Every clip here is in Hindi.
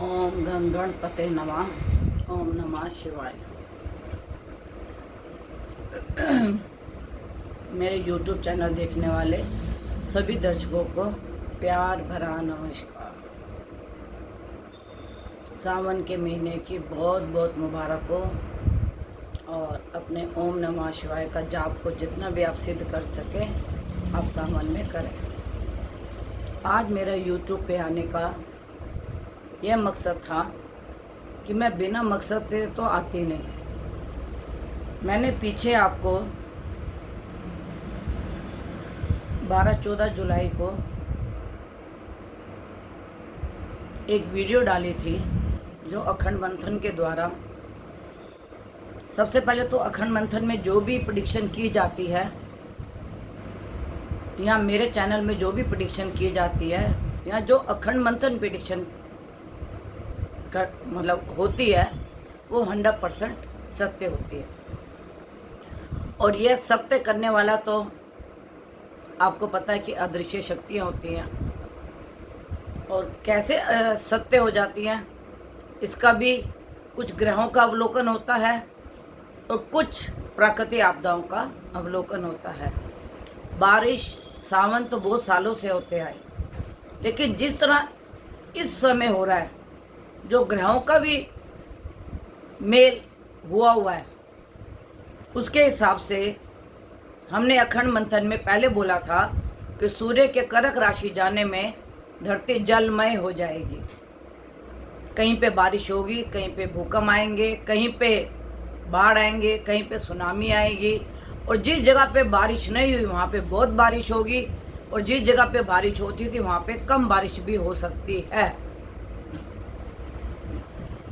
ओम गण गणपते नमः। ओम नमः शिवाय। मेरे YouTube चैनल देखने वाले सभी दर्शकों को प्यार भरा नमस्कार। सावन के महीने की बहुत बहुत मुबारक हो और अपने ओम नमः शिवाय का जाप को जितना भी आप सिद्ध कर सके आप सावन में करें। आज मेरा YouTube पे आने का यह मकसद था कि मैं बिना मकसद के तो आती नहीं। मैंने पीछे आपको 12-14 जुलाई को एक वीडियो डाली थी जो अखंड मंथन के द्वारा, सबसे पहले तो अखंड मंथन में जो भी प्रेडिक्शन की जाती है या मेरे चैनल में जो भी प्रेडिक्शन की जाती है या जो अखंड मंथन प्रेडिक्शन मतलब होती है वो 100% सत्य होती है। और यह सत्य करने वाला तो आपको पता है कि अदृश्य शक्तियाँ होती हैं। और कैसे सत्य हो जाती हैं इसका भी कुछ ग्रहों का अवलोकन होता है और कुछ प्राकृतिक आपदाओं का अवलोकन होता है। बारिश सावन तो बहुत सालों से होते आए, लेकिन जिस तरह इस समय हो रहा है जो ग्रहों का भी मेल हुआ है उसके हिसाब से हमने अखंड मंथन में पहले बोला था कि सूर्य के कर्क राशि जाने में धरती जलमय हो जाएगी। कहीं पे बारिश होगी, कहीं पे भूकंप आएंगे, कहीं पे बाढ़ आएंगे, कहीं पे सुनामी आएगी। और जिस जगह पे बारिश नहीं हुई वहाँ पे बहुत बारिश होगी और जिस जगह पे बारिश होती थी वहाँ पे कम बारिश भी हो सकती है।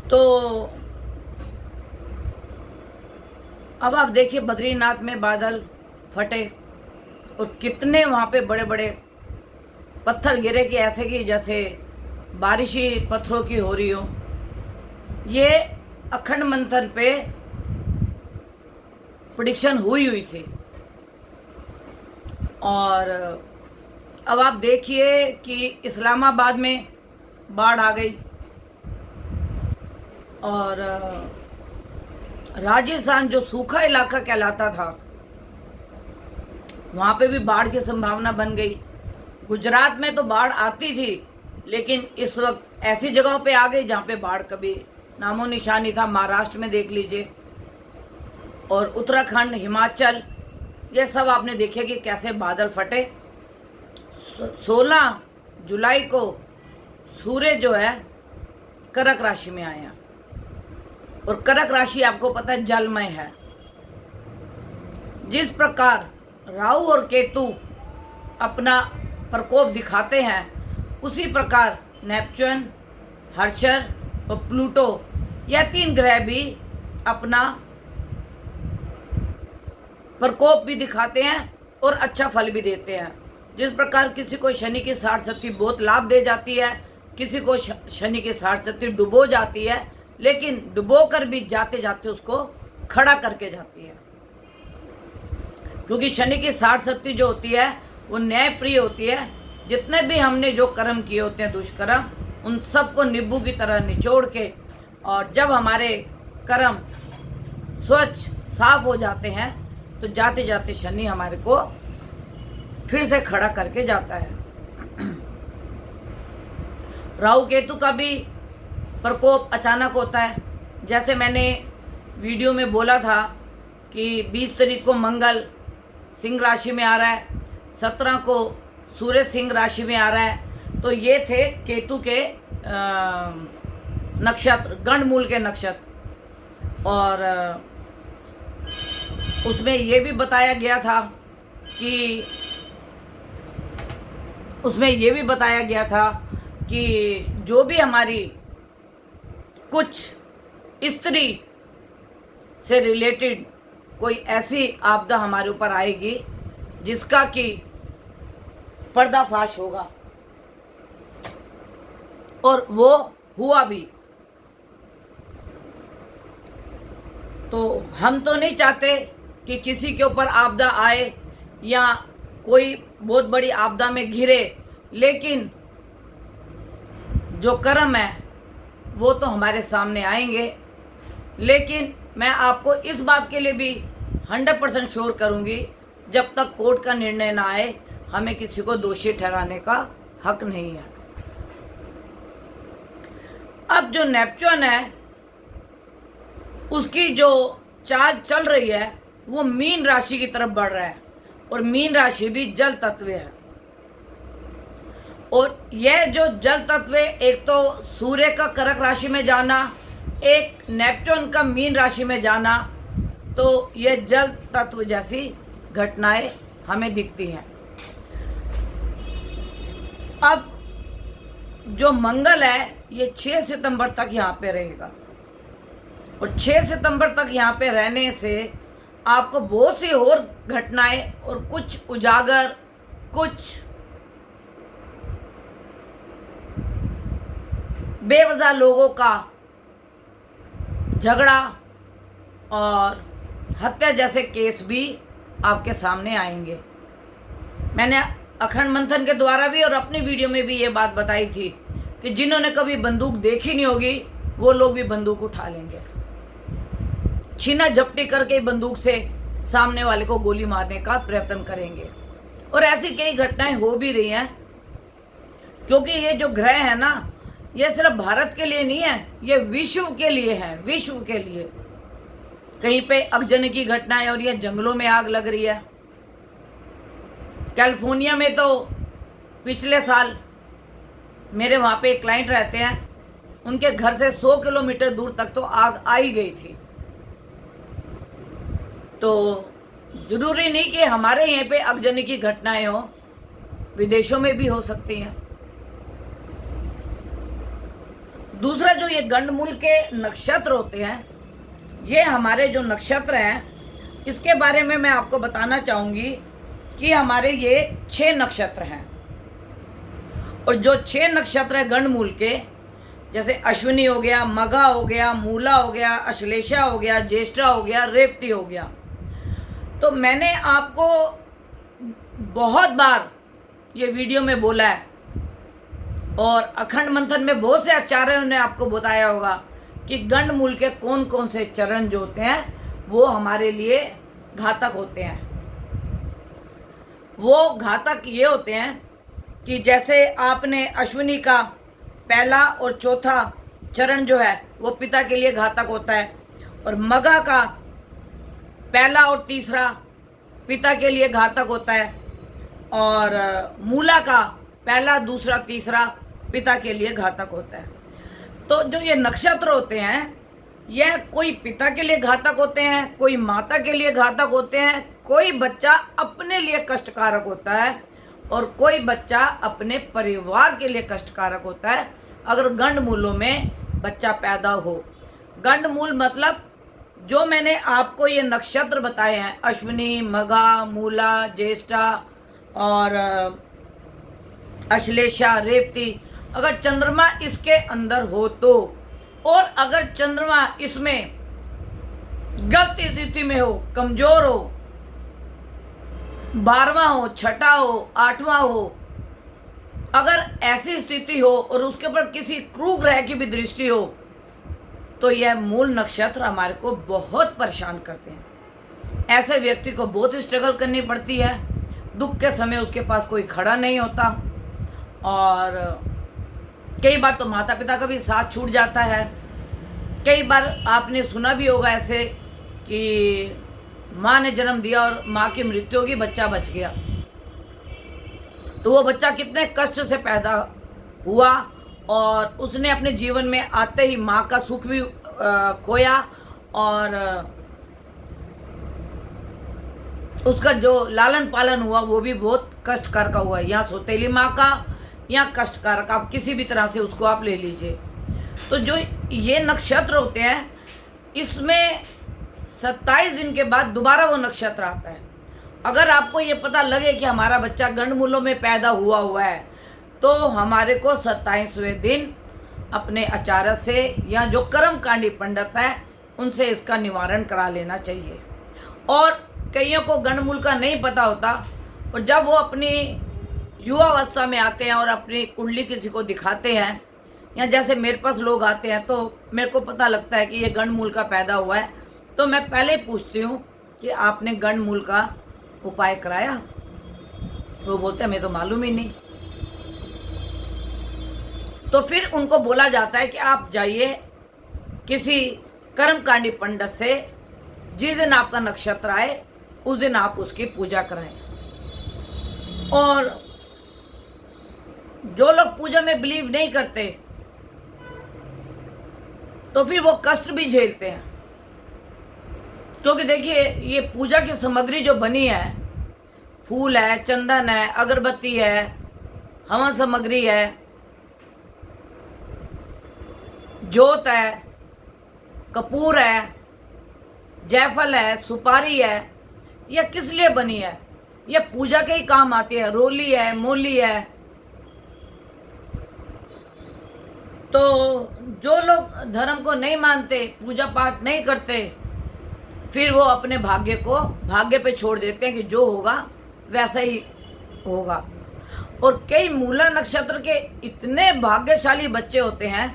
तो अब आप देखिए बद्रीनाथ में बादल फटे और कितने वहाँ पे बड़े बड़े पत्थर गिरे कि ऐसे कि जैसे बारिश ही पत्थरों की हो रही हो। ये अखंड मंथन पे प्रेडिक्शन हुई थी। और अब आप देखिए कि इस्लामाबाद में बाढ़ आ गई और राजस्थान जो सूखा इलाका कहलाता था वहाँ पे भी बाढ़ की संभावना बन गई। गुजरात में तो बाढ़ आती थी लेकिन इस वक्त ऐसी जगहों पे आ गई जहाँ पे बाढ़ कभी नामो निशानी था। महाराष्ट्र में देख लीजिए और उत्तराखंड, हिमाचल, ये सब आपने देखे कि कैसे बादल फटे। 16 जुलाई को सूर्य जो है कर्क राशि में आया और कर्क राशि आपको पता है जलमय है। जिस प्रकार राहु और केतु अपना प्रकोप दिखाते हैं उसी प्रकार नेपच्यून, हर्षर और प्लूटो यह 3 ग्रह भी अपना प्रकोप भी दिखाते हैं और अच्छा फल भी देते हैं। जिस प्रकार किसी को शनि की 60 शक्ति बहुत लाभ दे जाती है, किसी को शनि की 60 शक्ति डुबो जाती है, लेकिन डुबो कर भी जाते जाते उसको खड़ा करके जाती है। क्योंकि शनि की 60 शक्ति जो होती है वो न्याय प्रिय होती है। जितने भी हमने जो कर्म किए होते हैं दुष्कर्म, उन सबको नींबू की तरह निचोड़ के, और जब हमारे कर्म स्वच्छ साफ हो जाते हैं तो जाते जाते शनि हमारे को फिर से खड़ा करके जाता है। राहु केतु का भी प्रकोप अचानक होता है। जैसे मैंने वीडियो में बोला था कि 20 तारीख को मंगल सिंह राशि में आ रहा है, 17 को सूर्य सिंह राशि में आ रहा है। तो ये थे केतु के नक्षत्र, गणमूल के नक्षत्र। और उसमें ये भी बताया गया था कि जो भी हमारी कुछ स्त्री से रिलेटेड कोई ऐसी आपदा हमारे ऊपर आएगी जिसका कि पर्दाफाश होगा, और वो हुआ भी। तो हम तो नहीं चाहते कि किसी के ऊपर आपदा आए या कोई बहुत बड़ी आपदा में घिरे, लेकिन जो कर्म है वो तो हमारे सामने आएंगे, लेकिन मैं आपको इस बात के लिए भी 100% श्योर करूंगी, जब तक कोर्ट का निर्णय ना आए हमें किसी को दोषी ठहराने का हक नहीं है। अब जो नेपच्यून है उसकी जो चाल चल रही है वो मीन राशि की तरफ बढ़ रहा है, और मीन राशि भी जल तत्व है। और यह जो जल तत्व एक तो सूर्य का कर्क राशि में जाना, एक नेपच्यून का मीन राशि में जाना, तो यह जल तत्व जैसी घटनाएं हमें दिखती हैं। अब जो मंगल है ये 6 सितंबर तक यहाँ पे रहेगा, और 6 सितंबर तक यहाँ पे रहने से आपको बहुत सी और घटनाएं और कुछ उजागर, कुछ बेवजह लोगों का झगड़ा और हत्या जैसे केस भी आपके सामने आएंगे। मैंने अखंड मंथन के द्वारा भी और अपनी वीडियो में भी ये बात बताई थी कि जिन्होंने कभी बंदूक देखी नहीं होगी वो लोग भी बंदूक उठा लेंगे, छीना झपटी करके बंदूक से सामने वाले को गोली मारने का प्रयत्न करेंगे। और ऐसी कई घटनाएं हो भी रही हैं, क्योंकि ये जो ग्रह है ना, ये सिर्फ भारत के लिए नहीं है, ये विश्व के लिए है, विश्व के लिए। कहीं पे अगजनी की घटनाएं और ये जंगलों में आग लग रही है। कैलिफोर्निया में तो पिछले साल मेरे वहाँ पे एक क्लाइंट रहते हैं, उनके घर से 100 किलोमीटर दूर तक तो आग आ ही गई थी। तो जरूरी नहीं कि हमारे यहाँ पे अगजनी की घटनाएं हो, विदेशों में भी हो सकती हैं। दूसरा जो ये गंडमूल के नक्षत्र होते हैं, ये हमारे जो नक्षत्र हैं इसके बारे में मैं आपको बताना चाहूँगी कि हमारे ये 6 नक्षत्र हैं। और जो 6 नक्षत्र हैं गंडमूल के, जैसे अश्विनी हो गया, मघा हो गया, मूला हो गया, अश्लेषा हो गया, ज्येष्ठा हो गया, रेवती हो गया। तो मैंने आपको बहुत बार ये वीडियो में बोला है, और अखंड मंथन में बहुत से आचार्यों ने आपको बताया होगा कि गंडमूल के कौन कौन से चरण जो होते हैं वो हमारे लिए घातक होते हैं। वो घातक ये होते हैं कि जैसे आपने अश्विनी का पहला और चौथा चरण जो है वो पिता के लिए घातक होता है, और मघा का पहला और तीसरा पिता के लिए घातक होता है, और मूला का पहला, दूसरा, तीसरा पिता के लिए घातक होता है। तो जो ये नक्षत्र होते हैं यह कोई पिता के लिए घातक होते हैं, कोई माता के लिए घातक होते हैं, कोई बच्चा अपने लिए कष्टकारक होता है, और कोई बच्चा अपने परिवार के लिए कष्टकारक होता है अगर गंडमूलों में बच्चा पैदा हो। गंडमूल मतलब जो मैंने आपको ये नक्षत्र बताए हैं, अश्विनी, मघा, मूला, ज्येष्ठा और अश्लेषा, रेवती, अगर चंद्रमा इसके अंदर हो तो, और अगर चंद्रमा इसमें गलत स्थिति में हो, कमजोर हो, 12वां हो, छठा हो, 8वां हो, अगर ऐसी स्थिति हो और उसके ऊपर किसी क्रूर ग्रह की भी दृष्टि हो, तो यह मूल नक्षत्र हमारे को बहुत परेशान करते हैं। ऐसे व्यक्ति को बहुत स्ट्रगल करनी पड़ती है, दुख के समय उसके पास कोई खड़ा नहीं होता, और कई बार तो माता पिता का भी साथ छूट जाता है। कई बार आपने सुना भी होगा ऐसे कि माँ ने जन्म दिया और माँ की मृत्यु होगी, बच्चा बच गया, तो वो बच्चा कितने कष्ट से पैदा हुआ और उसने अपने जीवन में आते ही माँ का सुख भी खोया, और उसका जो लालन पालन हुआ वो भी बहुत कष्टकार का हुआ। यहाँ सौतेली माँ का, यहाँ कष्टकार का, आप किसी भी तरह से उसको आप ले लीजिए। तो जो ये नक्षत्र होते हैं इसमें 27 दिन के बाद दोबारा वो नक्षत्र आता है। अगर आपको ये पता लगे कि हमारा बच्चा गंडमूलों में पैदा हुआ है, तो हमारे को 27वें दिन अपने आचार्य से या जो कर्मकांडी पंडित है उनसे इसका निवारण करा लेना चाहिए। और कईयों को गंडमूल का नहीं पता होता, और जब वो अपनी युवावस्था में आते हैं और अपनी कुंडली किसी को दिखाते हैं या जैसे मेरे पास लोग आते हैं तो मेरे को पता लगता है कि ये गंडमूल का पैदा हुआ है, तो मैं पहले ही पूछती हूँ कि आपने गंडमूल का उपाय कराया? वो बोलते हैं हमें तो मालूम ही नहीं। तो फिर उनको बोला जाता है कि आप जाइए किसी कर्मकांडी पंडित से, जिस दिन आपका नक्षत्र आए उस दिन आप उसकी पूजा कराएं। और जो लोग पूजा में बिलीव नहीं करते तो फिर वो कष्ट भी झेलते हैं, क्योंकि देखिए ये पूजा की सामग्री जो बनी है, फूल है, चंदन है, अगरबत्ती है, हवन सामग्री है, जोत है, कपूर है, जायफल है, सुपारी है, यह किस लिए बनी है? यह पूजा के ही काम आती है। रोली है, मोली है। तो जो लोग धर्म को नहीं मानते, पूजा पाठ नहीं करते, फिर वो अपने भाग्य पे छोड़ देते हैं कि जो होगा वैसा ही होगा। और कई मूला नक्षत्र के इतने भाग्यशाली बच्चे होते हैं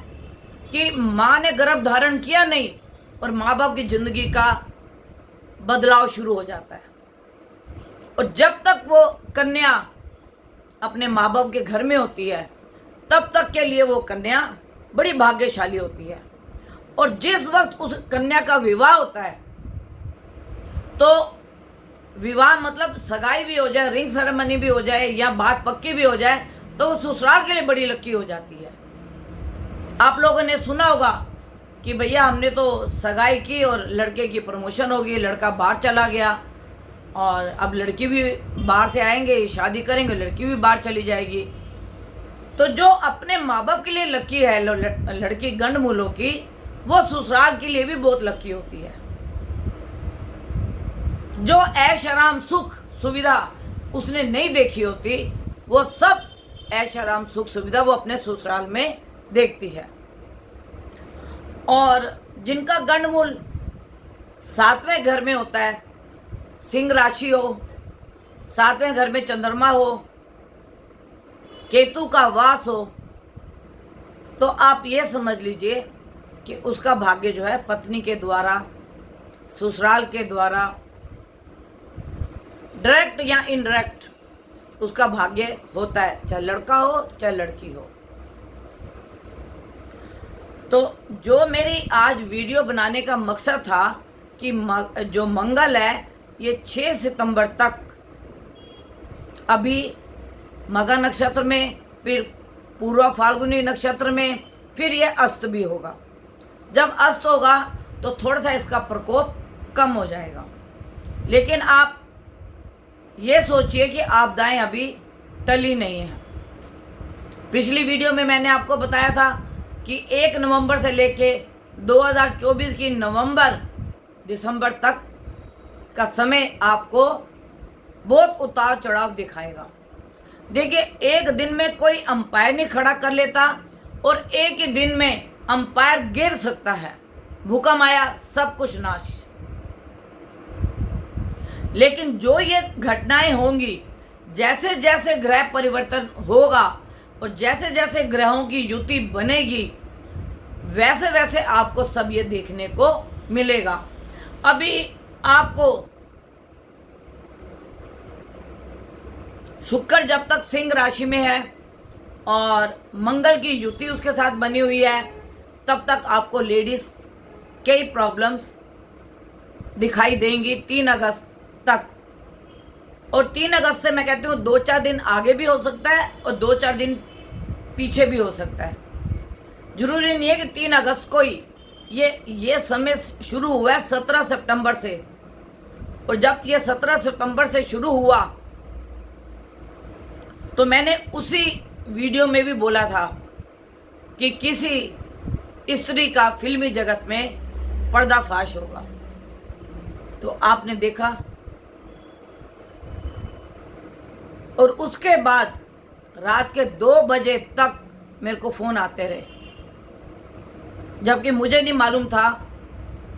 कि माँ ने गर्भ धारण किया नहीं और माँ बाप की जिंदगी का बदलाव शुरू हो जाता है। और जब तक वो कन्या अपने माँ बाप के घर में होती है तब तक के लिए वो कन्या बड़ी भाग्यशाली होती है। और जिस वक्त उस कन्या का विवाह होता है, तो विवाह मतलब सगाई भी हो जाए, रिंग सेरेमनी भी हो जाए या बात पक्की भी हो जाए, तो वो ससुराल के लिए बड़ी लकी हो जाती है। आप लोगों ने सुना होगा कि भैया हमने तो सगाई की और लड़के की प्रमोशन हो गई, लड़का बाहर चला गया और अब लड़की भी बाहर से आएंगे, शादी करेंगे, लड़की भी बाहर चली जाएगी। तो जो अपने माँ बाप के लिए लकी है लड़की गंडमूलों की, वो ससुराल के लिए भी बहुत लकी होती है। जो ऐश आराम सुख सुविधा उसने नहीं देखी होती, वो सब ऐश आराम सुख सुविधा वो अपने ससुराल में देखती है। और जिनका गंडमूल 7वें घर में होता है, सिंह राशि हो, 7वें घर में चंद्रमा हो, केतु का वास हो, तो आप ये समझ लीजिए कि उसका भाग्य जो है पत्नी के द्वारा, ससुराल के द्वारा, डायरेक्ट या इनडायरेक्ट उसका भाग्य होता है, चाहे लड़का हो चाहे लड़की हो। तो जो मेरी आज वीडियो बनाने का मकसद था कि जो मंगल है ये 6 सितंबर तक अभी मघा नक्षत्र में, फिर पूर्वा फाल्गुनी नक्षत्र में, फिर ये अस्त भी होगा। जब अस्त होगा तो थोड़ा सा इसका प्रकोप कम हो जाएगा। लेकिन आप ये सोचिए कि आपदाएं अभी टली नहीं है। पिछली वीडियो में मैंने आपको बताया था कि 1 नवंबर से लेके 2024 की नवंबर दिसंबर तक का समय आपको बहुत उतार चढ़ाव दिखाएगा। देखिए, एक दिन में कोई अंपायर नहीं खड़ा कर लेता और एक ही दिन में अंपायर गिर सकता है। भूकंप आया, सब कुछ नाश। लेकिन जो ये घटनाएं होंगी, जैसे जैसे ग्रह परिवर्तन होगा और जैसे जैसे ग्रहों की युति बनेगी, वैसे वैसे आपको सब ये देखने को मिलेगा। अभी आपको शुक्र जब तक सिंह राशि में है और मंगल की युति उसके साथ बनी हुई है, तब तक आपको लेडीज कई प्रॉब्लम्स दिखाई देंगी 3 अगस्त तक। और 3 अगस्त से मैं कहती हूँ 2-4 दिन आगे भी हो सकता है और 2-4 दिन पीछे भी हो सकता है। जरूरी नहीं है कि 3 अगस्त को ही। ये समय शुरू हुआ है 17 सितंबर से, और जब ये 17 सितंबर से शुरू हुआ तो मैंने उसी वीडियो में भी बोला था कि किसी स्त्री का फिल्मी जगत में पर्दाफाश होगा। तो आपने देखा, और उसके बाद रात के 2 बजे तक मेरे को फ़ोन आते रहे, जबकि मुझे नहीं मालूम था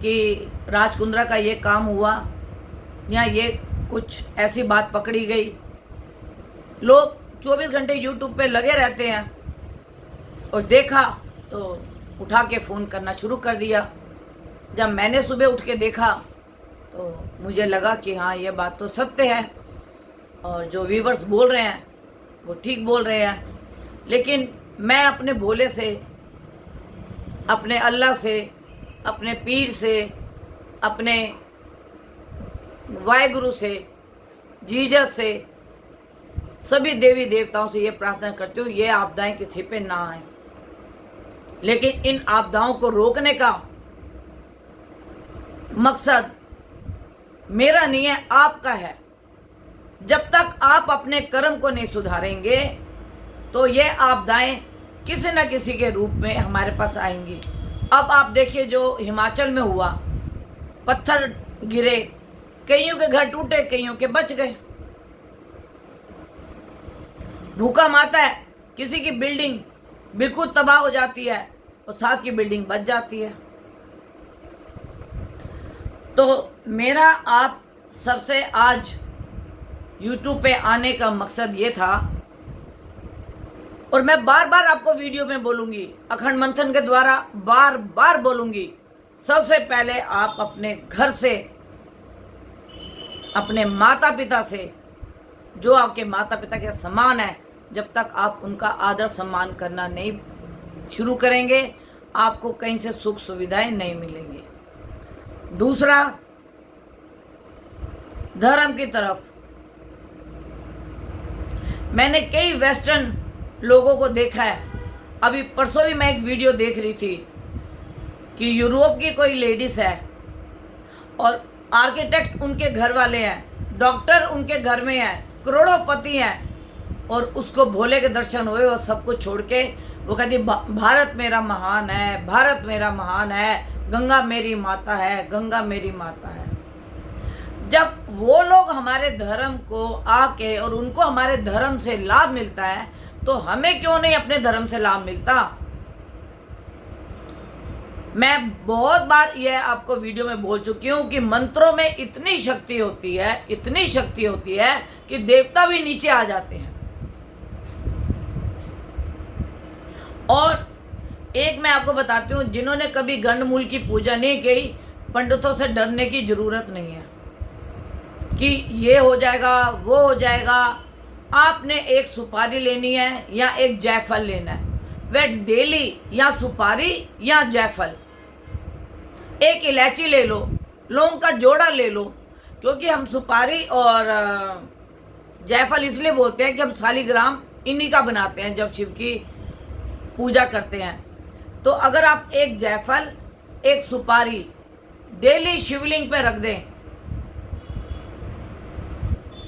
कि राज कुंद्रा का ये काम हुआ या ये कुछ ऐसी बात पकड़ी गई। लोग 24 घंटे यूट्यूब पे लगे रहते हैं और देखा तो उठा के फ़ोन करना शुरू कर दिया। जब मैंने सुबह उठ के देखा तो मुझे लगा कि हाँ, ये बात तो सत्य है और जो व्यूवर्स बोल रहे हैं वो ठीक बोल रहे हैं। लेकिन मैं अपने भोले से, अपने अल्लाह से, अपने पीर से, अपने वाहेगुरु से, जीसस से, सभी देवी देवताओं से ये प्रार्थना करती हूँ, ये आपदाएं किसी पे ना आए। लेकिन इन आपदाओं को रोकने का मकसद मेरा नहीं है, आपका है। जब तक आप अपने कर्म को नहीं सुधारेंगे तो ये आपदाएं किसी न किसी के रूप में हमारे पास आएंगी। अब आप देखिए जो हिमाचल में हुआ, पत्थर गिरे, कईयों के घर टूटे, कईयों के बच गए। भूकंप आता है, किसी की बिल्डिंग बिल्कुल तबाह हो जाती है और साथ की बिल्डिंग बच जाती है। तो मेरा आप सबसे आज YouTube पे आने का मकसद ये था, और मैं बार बार आपको वीडियो में बोलूंगी, अखंड मंथन के द्वारा बार बार बोलूंगी, सबसे पहले आप अपने घर से, अपने माता पिता से, जो आपके माता पिता के समान है, जब तक आप उनका आदर सम्मान करना नहीं शुरू करेंगे, आपको कहीं से सुख सुविधाएं नहीं मिलेंगी। दूसरा, धर्म की तरफ मैंने कई वेस्टर्न लोगों को देखा है। अभी परसों भी मैं एक वीडियो देख रही थी कि यूरोप की कोई लेडीज है और आर्किटेक्ट उनके घर वाले हैं, डॉक्टर उनके घर में है, करोड़ोंपति हैं, और उसको भोले के दर्शन हुए, वो सब कुछ छोड़ के वो कहती भारत मेरा महान है, भारत मेरा महान है, गंगा मेरी माता है, गंगा मेरी माता है। जब वो लोग हमारे धर्म को आके और उनको हमारे धर्म से लाभ मिलता है, तो हमें क्यों नहीं अपने धर्म से लाभ मिलता? मैं बहुत बार यह आपको वीडियो में बोल चुकी हूं कि मंत्रों में इतनी शक्ति होती है, इतनी शक्ति होती है कि देवता भी नीचे आ जाते हैं। और एक मैं आपको बताती हूँ, जिन्होंने कभी गंडमूल की पूजा नहीं की, पंडितों से डरने की जरूरत नहीं है कि ये हो जाएगा, वो हो जाएगा। आपने एक सुपारी लेनी है या एक जायफल लेना है, वह डेली या सुपारी या जायफल, एक इलायची ले लो, लौंग का जोड़ा ले लो, क्योंकि हम सुपारी और जायफल इसलिए बोलते हैं कि हम शालिग्राम इन्हीं का बनाते हैं जब शिव की पूजा करते हैं। तो अगर आप एक जायफल, एक सुपारी डेली शिवलिंग पे रख दें,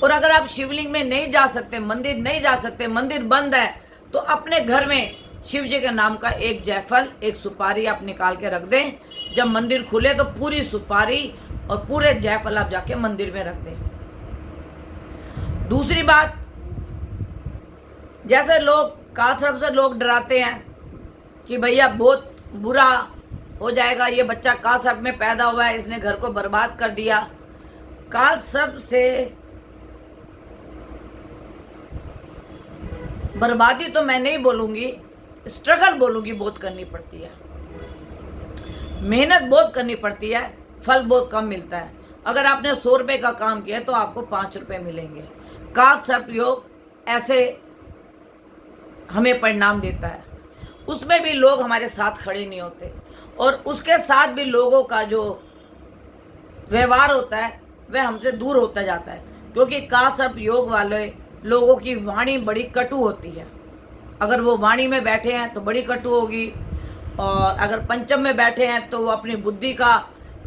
और अगर आप शिवलिंग में नहीं जा सकते, मंदिर नहीं जा सकते, मंदिर बंद है, तो अपने घर में शिव जी के नाम का एक जायफल, एक सुपारी आप निकाल के रख दें। जब मंदिर खुले तो पूरी सुपारी और पूरे जायफल आप जाके मंदिर में रख दें। दूसरी बात, जैसे लोग काल से लोग डराते हैं कि भैया बहुत बुरा हो जाएगा, ये बच्चा काल सर्प में पैदा हुआ है, इसने घर को बर्बाद कर दिया। काल सर्प से बर्बादी तो मैं नहीं बोलूंगी, स्ट्रगल बोलूंगी, बहुत करनी पड़ती है, मेहनत बहुत करनी पड़ती है, फल बहुत कम मिलता है। अगर आपने 100 रुपये का काम किया तो आपको 5 रुपये मिलेंगे। काल सर्प योग ऐसे हमें परिणाम देता है। उसमें भी लोग हमारे साथ खड़े नहीं होते, और उसके साथ भी लोगों का जो व्यवहार होता है वह हमसे दूर होता जाता है, क्योंकि काल सर्प योग वाले लोगों की वाणी बड़ी कटु होती है। अगर वो वाणी में बैठे हैं तो बड़ी कटु होगी, और अगर पंचम में बैठे हैं तो वो अपनी बुद्धि का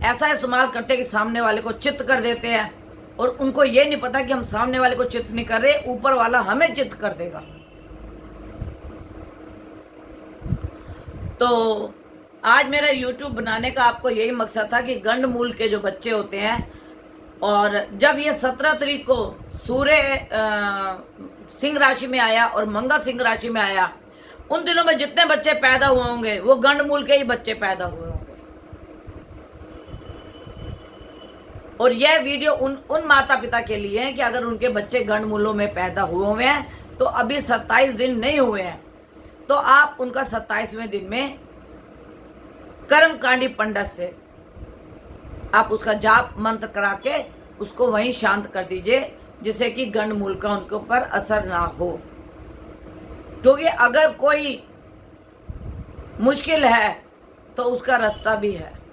ऐसा इस्तेमाल करते हैं कि सामने वाले को चित्त कर देते हैं, और उनको ये नहीं पता कि हम सामने वाले को चित्त नहीं कर रहे, ऊपर वाला हमें चित्त कर देगा। तो आज मेरा YouTube बनाने का आपको यही मकसद था कि गंडमूल के जो बच्चे होते हैं, और जब ये 17 तारीख को सूर्य सिंह राशि में आया और मंगल सिंह राशि में आया, उन दिनों में जितने बच्चे पैदा हुए होंगे वो गंडमूल के ही बच्चे पैदा हुए होंगे। और यह वीडियो उन माता पिता के लिए है कि अगर उनके बच्चे गंडमूलों में पैदा हुए हैं तो अभी 27 दिन नहीं हुए हैं, तो आप उनका 27वें दिन में कर्मकांडी पंडित से आप उसका जाप मंत्र करा के उसको वहीं शांत कर दीजिए, जिससे कि गंड मूल का उनके ऊपर असर ना हो। क्योंकि अगर कोई मुश्किल है तो उसका रास्ता भी है।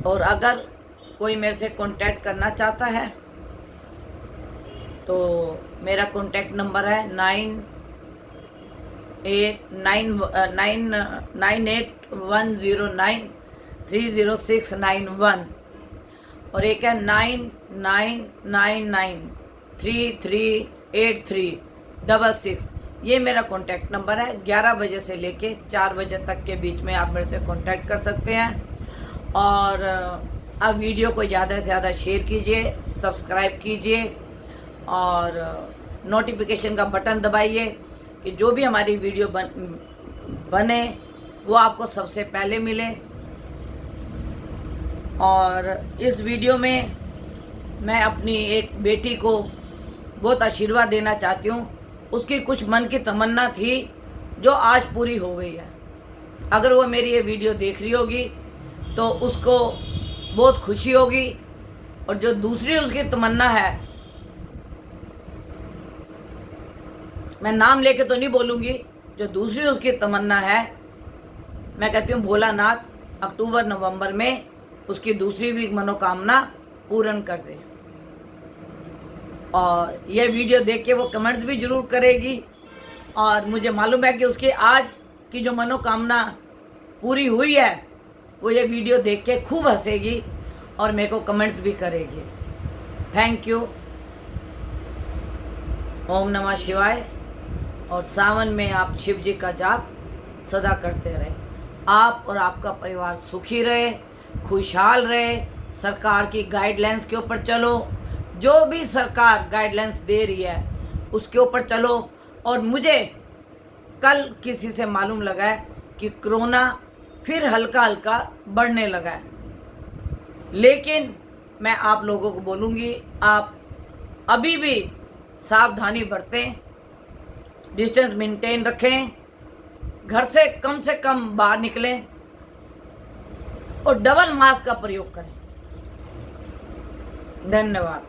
और अगर कोई मेरे से कांटेक्ट करना चाहता है तो मेरा कांटेक्ट नंबर है 9810930691 और एक है 9999338366। ये मेरा कांटेक्ट नंबर है। 11 बजे से लेके 4 बजे तक के बीच में आप मेरे से कांटेक्ट कर सकते हैं। और आप वीडियो को ज़्यादा से ज़्यादा शेयर कीजिए, सब्सक्राइब कीजिए और नोटिफिकेशन का बटन दबाइए कि जो भी हमारी वीडियो बने वो आपको सबसे पहले मिले। और इस वीडियो में मैं अपनी एक बेटी को बहुत आशीर्वाद देना चाहती हूँ। उसकी कुछ मन की तमन्ना थी जो आज पूरी हो गई है। अगर वो मेरी ये वीडियो देख रही होगी तो उसको बहुत खुशी होगी। और जो दूसरी उसकी तमन्ना है, मैं नाम लेके तो नहीं बोलूँगी, जो दूसरी उसकी तमन्ना है, मैं कहती हूँ भोलानाथ अक्टूबर नवंबर में उसकी दूसरी भी मनोकामना पूर्ण कर दे। और यह वीडियो देख के वो कमेंट्स भी ज़रूर करेगी। और मुझे मालूम है कि उसकी आज की जो मनोकामना पूरी हुई है वो ये वीडियो देख के खूब हंसेगी और मेरे को कमेंट्स भी करेगी। Thank you. ओम नमः शिवाय। और सावन में आप शिव जी का जाप सदा करते रहे। आप और आपका परिवार सुखी रहे, खुशहाल रहे। सरकार की गाइडलाइंस के ऊपर चलो, जो भी सरकार गाइडलाइंस दे रही है उसके ऊपर चलो। और मुझे कल किसी से मालूम लगा है कि कोरोना फिर हल्का हल्का बढ़ने लगा है। लेकिन मैं आप लोगों को बोलूँगी, आप अभी भी सावधानी बरतें, डिस्टेंस मेंटेन रखें, घर से कम बाहर निकलें और डबल मास्क का प्रयोग करें। धन्यवाद।